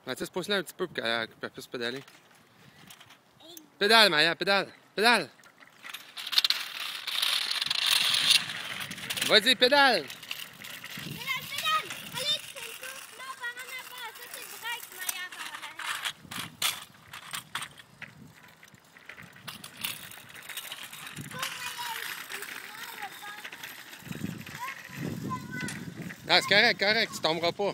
Mathis, pousse-la un petit peu pour qu'elle puisse pédaler. Pédale, Maya, pédale. Pédale. Vas-y, pédale. Ah, c'est correct, correct, tu tomberas pas.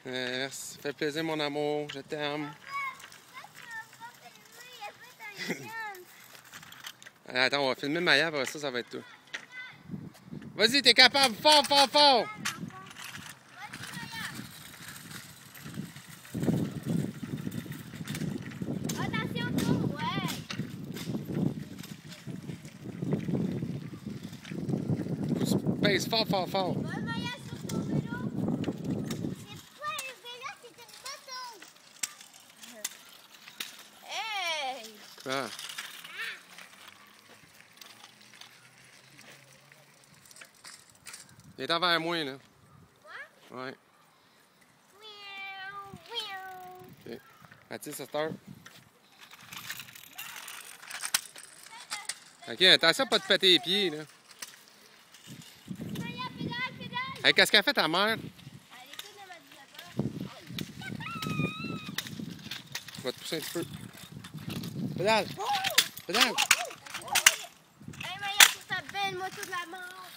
Merci, ça fait plaisir, mon amour, je t'aime. Attends, on va filmer Maya, après ça, ça va être tout. Vas-y, t'es capable, fort, fort, fort! Attention, tour, ouais! Pèse fort, fort, fort. Va, Maya, sur ton vélo. C'est pas un vélo, c'est une moto. Hey! Ah. Il est envers moi, là. Moi? Ouais. Miaou, miaou. Ok. Mathis, ça start. Ok, attention pas de péter les pieds, là. Maya, pédale, pédale. Hey, qu'est-ce qu'a fait ta mère? Elle écoute de ma Je vais te pousser un petit peu. Pédale! Pédale! Hey, Maya, sur ta belle moto de la mort.